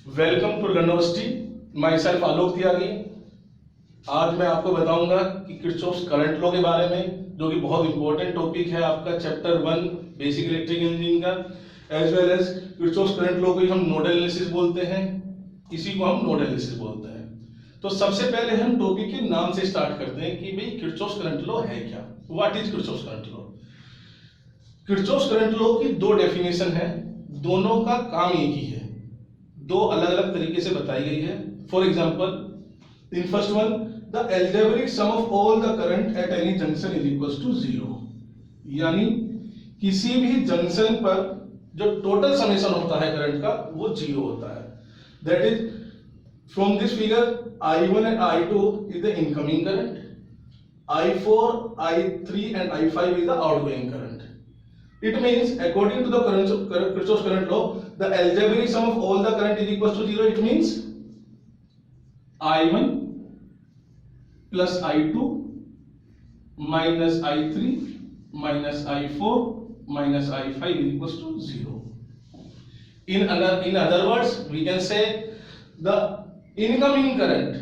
Welcome to university. Myself Alok Tyagi. आज मैं आपको बताऊंगा कि किरचॉफ्स करंट लॉ के बारे में, जो कि बहुत इंपॉर्टेंट टॉपिक है आपका चैप्टर 1 बेसिक इलेक्ट्रिकल इंजीनियरिंग का, as well as Kirchhoff's current law को हम नोडल एनालिसिस बोलते हैं, इसी को हम नोडल एनालिसिस बोलते हैं। तो सबसे पहले हम टॉपिक के नाम से स्टार्ट करते हैं कि भाई किरचॉफ्स करंट लॉ है क्या, what is Kirchhoff's current law. Kirchhoff's current law की दो डेफिनेशन है, दोनों का काम एक ही है, दो अलग अलग तरीके से बताई गई है। For example, in first one, the algebraic sum of all the current at any junction is equal to 0। यानी किसी भी जंक्शन पर जो टोटल समेशन होता है करंट का वो 0 होता है। That is from this figure I1 and I2 is the incoming current, I4, I3 and I5 is the outgoing current. It means according to the Kirchhoff's current law, the algebraic sum of all the current is equal to 0. It means I1 plus I2 minus I3 minus I4 minus I5 is equal to 0. In other words, we can say the incoming current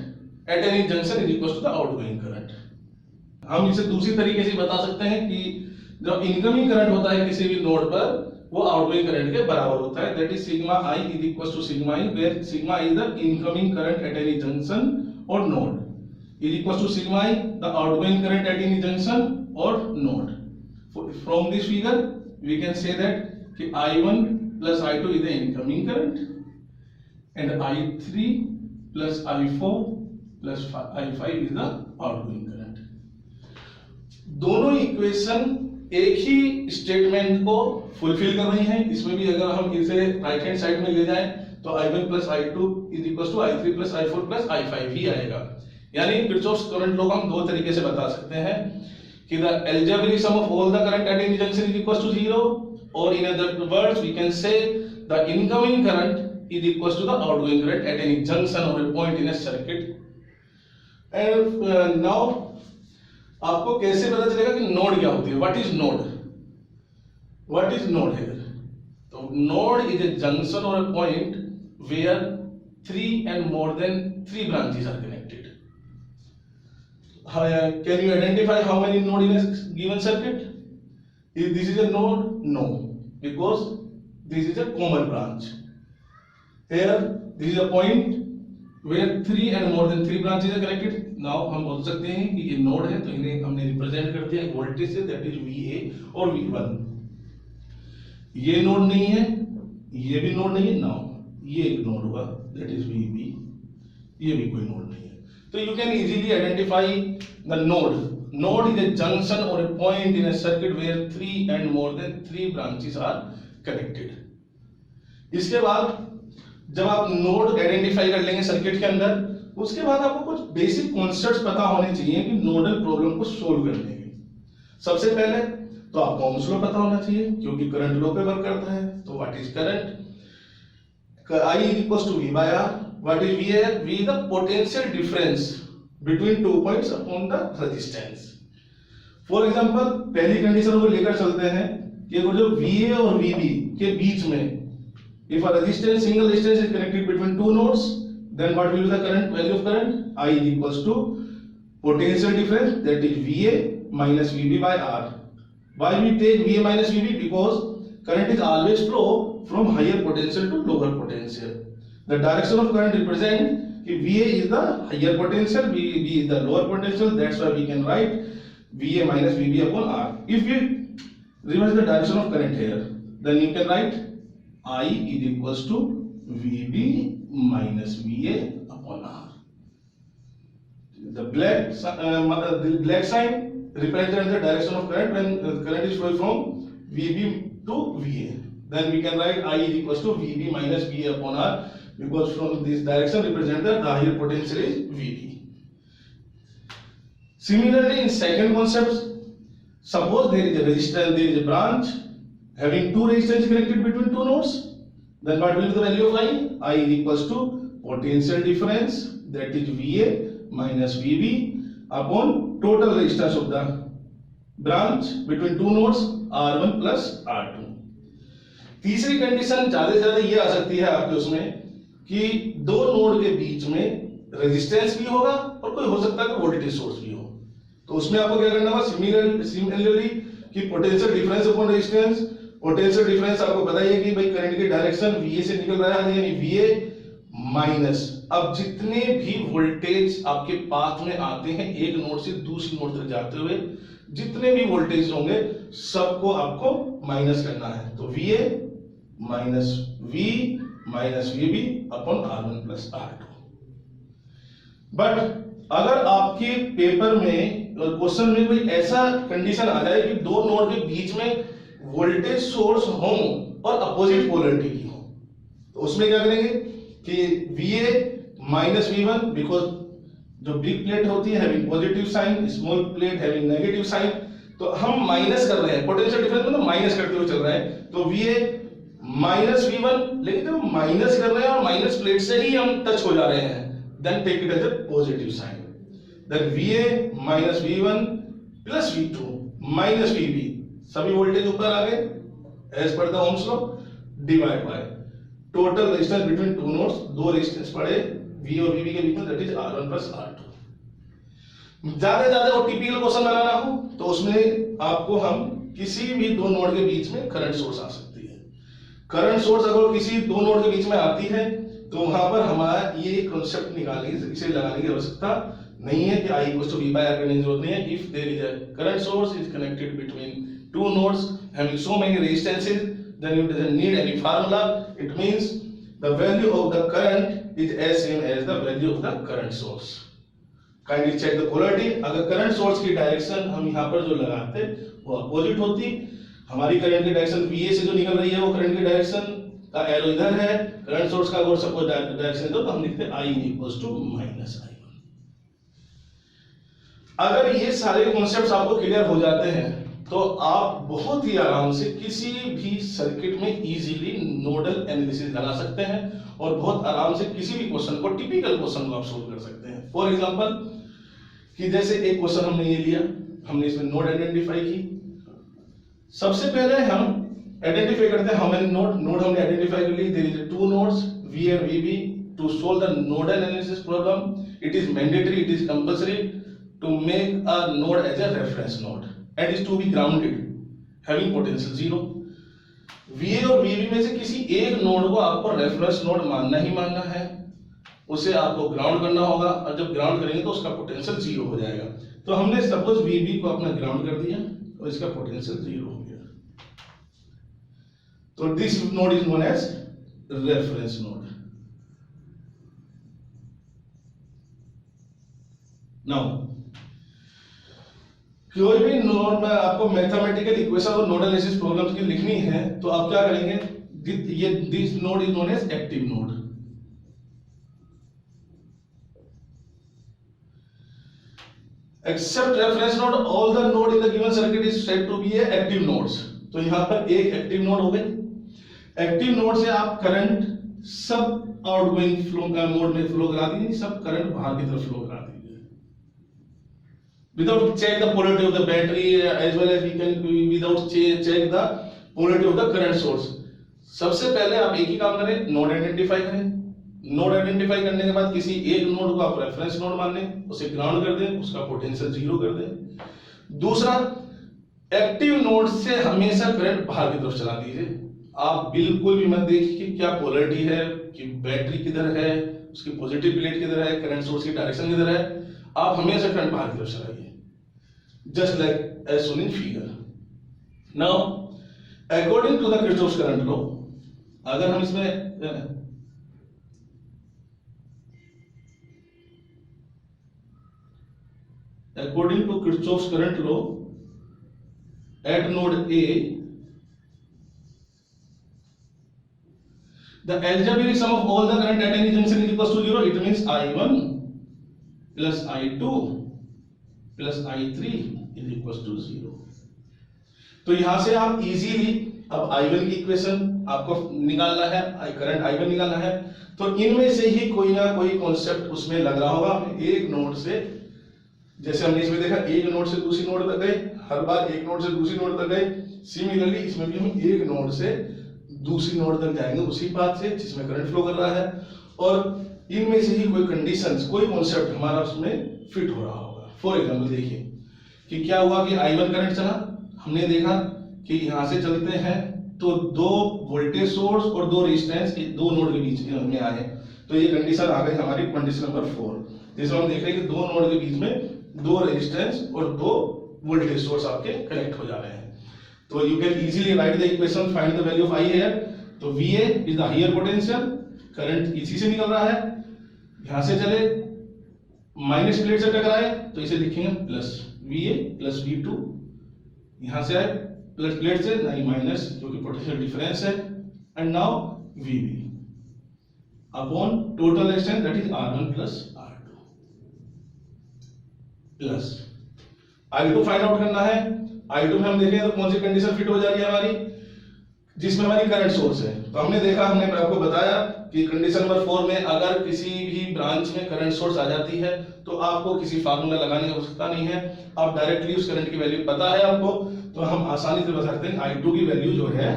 at any junction is equal to the outgoing current. हम इसे दूसरी तरीके से बता सकते हैं कि जब इनकमिंग करंट होता है किसी भी नोड पर, वो आउटगोइंग करंट के बराबर होता है। That is sigma I is equal to sigma E, where sigma is the incoming current at any junction or node, is equal to sigma E the outgoing current at any junction or node. From this figure we can say that कि I1 plus I2 is the incoming current and I3 plus I4 plus I5 is the outgoing current. दोनों equation एक ही statement को fulfil कर रही हैं। इसमें भी अगर हम इसे राइट हैंड साइड में ले जाएं तो I1 plus I2 is equal to I3 plus I4 plus I5 ही आएगा। यानी किरचॉफ्स करंट लॉ को हम दो तरीके से बता सकते हैं कि the algebraic sum of all the current at any junction is equal to 0, और in other words we can say the incoming current is equal to the outgoing current at any junction or a point in a circuit. And now आपको कैसे पता चलेगा कि node क्या होती है, what is node, what is node here. तो node is a junction or a point where 3 and more than 3 branches are connected. Can you identify how many nodes in a given circuit? If this is a node, no, because this is a common branch. Here this is a point where 3 and more than 3 branches are connected. Now हम बोल सकते हैं कि ये node है, तो इन्हें हमने रिप्रेजेंट कर दिया वोल्टेज से, दैट इज VA और V1। ये नोड नहीं है, ये भी नोड नहीं है, नाउ ये एक नोड हुआ, दैट इज VB, ये भी कोई नोड नहीं है। तो you can easily identify the node. Node is a junction or a point in a circuit where 3 and more than 3 branches are connected. इसके बाद जब आप नोड आइडेंटिफाई कर लेंगे सर्किट के अंदर, उसके बाद आपको कुछ बेसिक कॉन्सेप्ट्स पता होने चाहिए कि नोडल प्रॉब्लम को सोल्व करने के। सबसे पहले तो आपको ओम्स लॉ पता होना चाहिए, क्योंकि करंट लॉ पे वर्क करता है। तो what is current, I is equals to V by R. What is V? V is the potential difference between 2 points upon the resistance. For example, पहली कंडीशन को लेकर चलते हैं कि अगर जो VA और VB के बीच में, if a resistance, single resistance is connected between two nodes, then what will be the current value of current? I is equals to potential difference, that is VA minus VB by R. Why we take VA minus VB? Because current is always flow from higher potential to lower potential. The direction of current represent कि VA is the higher potential, VB is the lower potential. That's why we can write VA minus VB upon R. If we reverse the direction of current here, then you can write I is equals to VB minus VA upon R. The black sign represents the direction of current when the current is flowing from VB to VA. Then we can write I is equals to VB minus VA upon R, because from this direction represent the higher potential is VB. Similarly, in second concept, suppose there is a resistor, there is a branch having two resistors connected between two nodes, then what will be the value of I? I is equals to potential difference, that is VA minus VB upon total resistance of the branch between two nodes R1 plus R2. तीसरी condition ज्यादा से ज्यादा ये आ सकती है आपके उसमें कि दो नोड के बीच में रेजिस्टेंस भी होगा और कोई हो सकता है कि वोल्टेज सोर्स भी हो। तो उसमें आपको क्या करना होगा, सिमिलरली कि potential difference upon resistance. Potential difference आपको पता ही है कि भाई करंट की डायरेक्शन VA से निकल रहा है, यानी VA माइनस, अब जितने भी वोल्टेज आपके पाथ में आते हैं एक नोड से दूसरी नोड तक जाते हुए, जितने भी वोल्टेज होंगे सबको आपको माइनस करना है। तो VA minus V minus VB upon R1 plus R2। But अगर आपके पेपर में क्वेश्चन में कोई ऐसा कंडीशन आ जाए कि दो नोड के बीच में वोल्टेज सोर्स हो और अपोजिट पोलैरिटी की हो, तो उसमें क्या करेंगे कि VA माइनस V1, बिकॉज जो बिग प्लेट होती है having positive sign, small plate having negative sign, तो हम माइनस कर रहे हैं, पोटेंशियल डिफरेंस मतलब माइनस करते हुए चल रहे हैं, तो VA माइनस V1, लेकिन जब माइनस कर रहे हैं और माइनस प्लेट से ही हम टच हो जा रहे हैं, then take it as a positive sign, then VA minus V1 plus V2 minus VB, सभी वोल्टेज ऊपर आ गए as per the Ohm's law, divide by total resistance between two nodes, दो रेजिस्टेंस पड़े V और VB के बीच में, that is R1 plus R2। ज्यादा वो टिपिकल क्वेश्चन बनाना हो तो उसमें आपको हम किसी भी दो नोड के बीच में करंट सोर्स आ सकती है। करंट सोर्स अगर किसी दो नोड के बीच में आती है तो वहां पर हमारा ये कॉन्सेप्ट निकालने, इसे लगाने की आवश्यकता नहीं है कि I equals to V by R करने की जरूरत नहीं है। If there is a current source is connected between two nodes having so many resistances, then you doesn't need any formula. It means the value of the current is as same as the value of the current source. Kindly check the polarity. अगर current source की direction हम यहाँ पर जो लगाते वो opposite होती, हमारी करंट की डायरेक्शन VA से जो निकल रही है वो करंट की डायरेक्शन का एरो इधर है, करंट सोर्स का अगर सपोज डायरेक्शन तो हम लिखते I equals to minus I1। अगर ये सारे कॉन्सेप्ट्स आपको क्लियर हो जाते हैं तो आप बहुत ही आराम से किसी भी सर्किट में इजीली नोडल एनालिसिस लगा सकते हैं और बहुत आराम से किसी भी क्वेश्चन को, टिपिकल क्वेश्चन को आप सोल्व कर सकते हैं। फॉर एग्जांपल कि जैसे एक क्वेश्चन हमने ये लिया, हमने इसमें नोड आइडेंटिफाई की। सबसे पहले हम आइडेंटिफाई करते हैं हाउ मेनी नोड हमने आइडेंटिफाई कर ली। There is two nodes V and VB। To solve the nodal analysis problem it is mandatory, it is compulsory to make a node as a reference node and is to be grounded having potential 0। VA और VB में से किसी एक node को आपको reference node मानना ही मानना है, उसे आपको ग्राउंड करना होगा और जब ग्राउंड करेंगे तो उसका पोटेंशियल 0 हो जाएगा। तो हमने सपोज VB को अपना ग्राउंड कर दिया और इसका पोटेंशियल 0 हो गया, तो this node is known as reference node. Now कोई भी नोड में आपको मैथमेटिकल इक्वेशन और नोडल एनालिसिस प्रॉब्लम्स की लिखनी है तो आप क्या करेंगे, ये this node is known as active node. Except reference node all the node in the given circuit is said to be a active nodes. तो यहां पर एक एक्टिव नोड हो गई। एक्टिव नोड से आप करंट सब आउटगोइंग फ्लो का मोड में फ्लो करा दीजिए, सब करंट बाहर की तरफ फ्लो करा दीजिए without check the polarity of the battery as well as we can without check the polarity of the current source। सबसे पहले आप एक ही काम करें, नोड आइडेंटिफाई करें। नोड आइडेंटिफाई करने के बाद किसी एक नोड को आप रेफरेंस नोड मान लें, उसे ग्राउंड कर दें, उसका पोटेंशियल 0 कर दें। दूसरा, एक्टिव नोड से हमेशा करंट बाहर की तरफ चला दीजिए। आप बिल्कुल भी मत देखिए कि क्या पोलैरिटी है, कि बैटरी किधर है, उसकी पॉजिटिव प्लेट किधर है, करंट सोर्स की डायरेक्शन किधर है। आप हमेशा करंट बाहर की तरफ चलाइए, just like as shown in figure। Now, according to the Kirchhoff's current law, अगर हम इसमें according to Kirchhoff's current law at node A, the algebraic sum of all the current at any junction is equals to 0। it means I1 plus I2 plus I3 is equals to 0। तो यहां से आप easily अब I1 की equation आपको निकालना है, current I1 निकालना है, तो इनमें से ही कोई ना कोई कॉन्सेप्ट उसमें लग रहा होगा। एक नोड से, जैसे हमने इसमें देखा एक नोड से दूसरी नोड तक गए, हर बार एक नोड से दूसरी नोड तक गए, सिमिलरली इसमें भी हम एक नोड से दूसरी नोड तक जाएंगे उसी पाथ से जिसमें करंट फ्लो कर रहा है। और इनमें से ही कोई कंडीशंस, कोई कॉन्सेप्ट हमारा उसमें फिट हो रहा होगा। फॉर एग्जाम्पल देखिए कि क्या हुआ कि I1 करंट चला, हमने देखा कि यहां से चलते हैं तो दो वोल्टेज सोर्स और दो रेजिस्टेंस दो नोड के बीच में आए, तो ये कंडीशन आ गई हमारी कंडीशन नंबर 4, जिसमें हम देख रहे हैं कि दो नोड के बीच में दो रेजिस्टेंस और दो वोल्टेज सोर्स आपके कनेक्ट हो जा रहे हैं। तो you can easily write the equation, find the value of I here. तो VA is the higher potential, current इसी से निकल रहा है, यहां से चले माइनस प्लेट से टकराए तो इसे लिखेंगे प्लस VA प्लस V2, यहां से आए प्लस प्लेट से नहीं माइनस, क्योंकि पोटेंशियल डिफरेंस है, and now VB upon total resistance that is R1 plus R2 plus I2 find out करना है। I2 में हम देखें तो कौन सी कंडीशन फिट हो जा रही है हमारी, जिसमें हमारी करंट सोर्स है। तो हमने देखा, हमने आपको बताया कि कंडीशन नंबर 4 में अगर किसी भी ब्रांच में करंट सोर्स आ जाती है तो आपको किसी फार्मूला लगाने की आवश्यकता नहीं है, आप डायरेक्टली उस करंट की वैल्यू पता है आपको, तो हम आसानी से बता सकते हैं I2 की वैल्यू जो है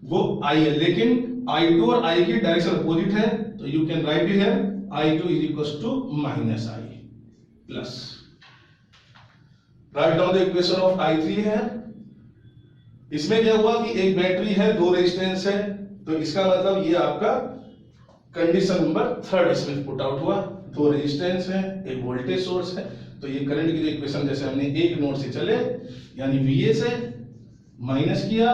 वो I है। लेकिन I2 और I की डायरेक्शन अपोजिट है, तो you can write it here I2 is equal to minus I plus, right down the equation of I3 है। इसमें क्या हुआ कि एक बैटरी है, दो रेजिस्टेंस है, तो इसका मतलब ये आपका कंडीशन नंबर 3 इसमें पुट आउट हुआ, दो रेजिस्टेंस है, एक वोल्टेज सोर्स है, तो ये करंट की जो इक्वेशन जैसे हमने एक नोड से चले यानी VA से माइनस किया,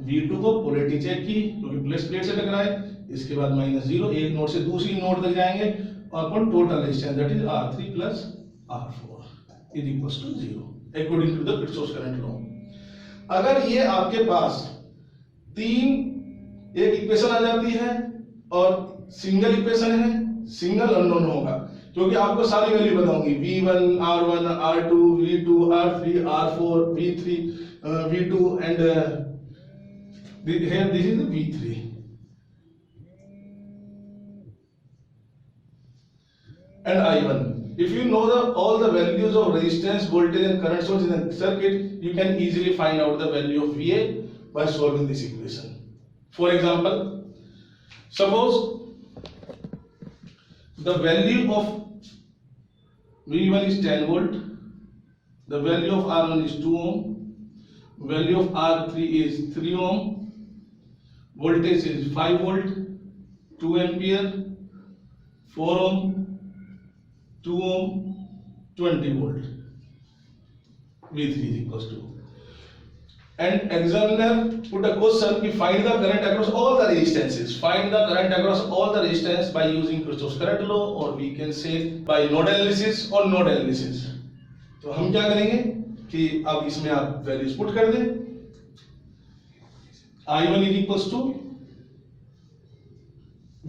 V2 को पोलैरिटी चेक की क्योंकि प्लस प्लेट से टकराए, इसके बाद -0 एक नोड से दूसरी नोड तक जाएंगे और अपन total resistance that is R3 plus R4 is equal to 0 according to the Kirchhoff current law. अगर ये आपके पास एक इक्वेशन आ जाती है और सिंगल इक्वेशन है, सिंगल अननोन होगा, क्योंकि आपको सारी वैल्यू बताऊंगी V1, R1, R2, V2, R3, R4, V3, V2 and here this is the V3 and I1. If you know all the values of resistance, voltage and current source in a circuit, you can easily find out the value of VA by solving this equation. For example, suppose the value of V1 is 10 volt, the value of R1 is 2 ohm, value of R3 is 3 ohm, voltage is 5 volt, 2 ampere, 4 ohm, 2 ohm, 20 volt. V3 is equals to, and examiner put a question ki find the current across all the resistances, find the current across all the resistance by using Kirchhoff's current law, or we can say by node analysis or node analysis. तो हम क्या करेंगे कि अब इसमें आप values put कर दें, I1 is equals to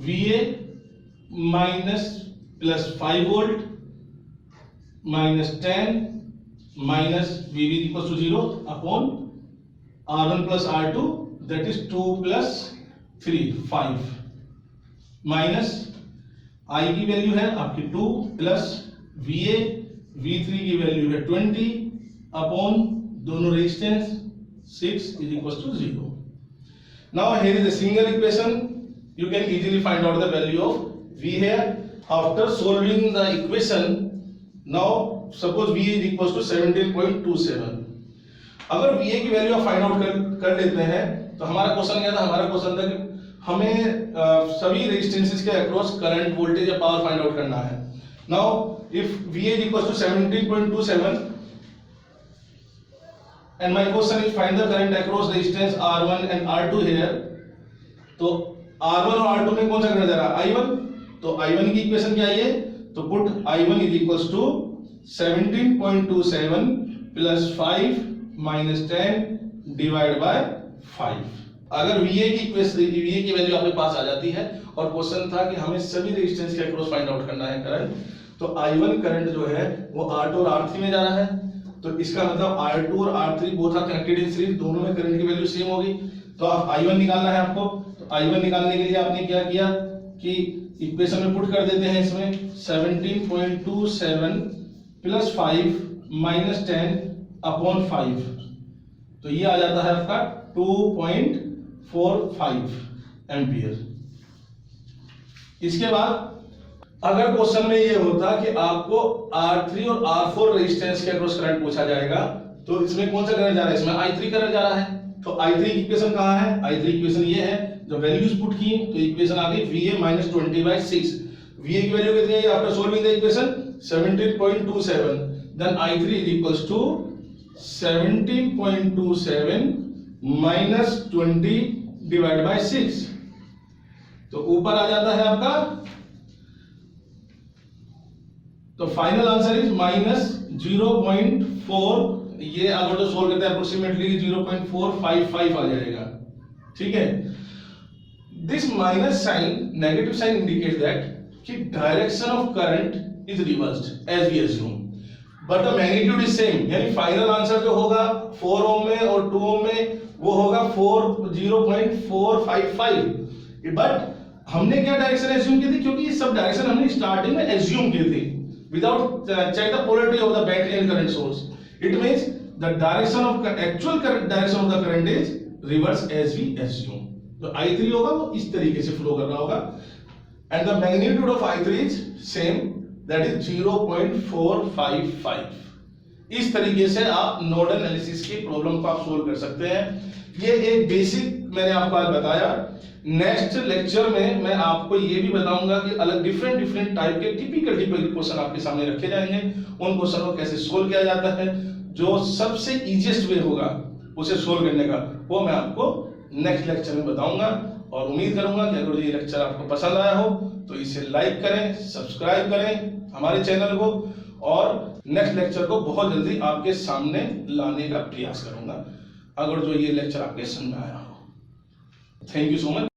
VA minus plus 5 volt minus 10 minus VB is equals to 0 upon R1 plus R2 that is 2 plus 3 5 minus I की वैल्यू है आपकी 2 प्लस VA V3 की वैल्यू है 20 अपॉन दोनों resistance 6 is equals to 0. Now here is a single equation, you can easily find out the value of V here after solving the equation. Now suppose V is equals to 17.27. अगर VA की value आप find out कर लेते हैं तो हमारा question क्या था, हमारा क्वेश्चन था कि हमें सभी रेजिस्टेंसेस के अक्रॉस करंट, वोल्टेज या पावर फाइंड आउट करना है। Now if VA is equals to 17.27 and my question is find the current across resistance R1 and R2 here, तो R1 और R2 में कौन सा करंट जा रहा है, I1, तो I1 की इक्वेशन क्या है, तो put I1 is equals to 17.27 plus 5 minus 10 divided by 5. अगर VA की वैल्यू आपके पास आ जाती है और क्वेश्चन था कि हमें सभी रेजिस्टेंस के अक्रॉस फाइंड आउट करना है करंट, तो I1 करंट जो है वो R2 और R3 में जा रहा है, तो इसका मतलब R2 और R3 both are connected in series, दोनों में करंट की वैल्यू सेम होगी। तो आप I1 निकालना है आपको, तो I1 निकालने के लिए आपने क्या किया कि इक्वेशन में पुट कर देते हैं इसमें 17.27 प्लस 5 माइनस 10 अपॉन 5, तो ये आ जाता है आपका 2.45 एम्पियर। इसके बाद अगर क्वेश्चन में ये होता कि आपको R3 और R4 रेजिस्टेंस के अक्रॉस करंट पूछा जाएगा, तो इसमें कौन सा करंट जा रहा है? इसमें I3 करंट जा रहा है। तो I3 की इक्वेशन कहाँ है? I3 इक्वेशन ये है, जब वैल्यूज पुट की तो इक्वेशन आ गई VA - 20/6। VA की वैल्यू कितनी है after solving the equation? 17.27। Then I3 is equals to 17.27 - 20/6। तो ऊपर आ जाता है आपका, तो फाइनल आंसर इज -0.4। ये अगर तो सोल्व करते हैं अप्रोक्सीमेटली 0.455 आ जाएगा। ठीक है, this minus sign, negative sign indicate that कि direction of current is reversed as we assume, but the magnitude is same. यानी फाइनल आंसर जो होगा 4 ओम में और 2 ओम में वो होगा 0.455। बट हमने क्या डायरेक्शन एज्यूम की थी? क्योंकि ये सब डायरेक्शन हमने स्टार्टिंग में एज्यूम किए थे without check the polarity of the battery and current source. It means the direction of actual current, direction of the current is reverse as we assume. तो I3 होगा वो इस तरीके से फ्लो कर रहा होगा, and the magnitude of I3 is same, that is 0.455। इस तरीके से आप नोडल एनालिसिस की प्रॉब्लम को आप सोल्व कर सकते हैं। ये एक बेसिक मैंने आपको आज बताया। नेक्स्ट लेक्चर में मैं आपको ये भी बताऊंगा कि अलग डिफरेंट टाइप के टिपिकल क्वेश्चन आपके सामने रखे जाएंगे, उन क्वेश्चन को कैसे सोल्व किया जाता है, जो सबसे इजीएस्ट वे होगा उसे सोल्व करने का, वो मैं आपको नेक्स्ट लेक्चर में बताऊंगा। और उम्मीद करूंगा कि अगर ये लेक्चर आपको पसंद आया हो तो इसे लाइक करें, सब्सक्राइब करें हमारे चैनल को, और नेक्स्ट लेक्चर को बहुत जल्दी आपके सामने लाने का प्रयास करूंगा अगर जो ये लेक्चर आपके समझ में आया हो। Thank you so much.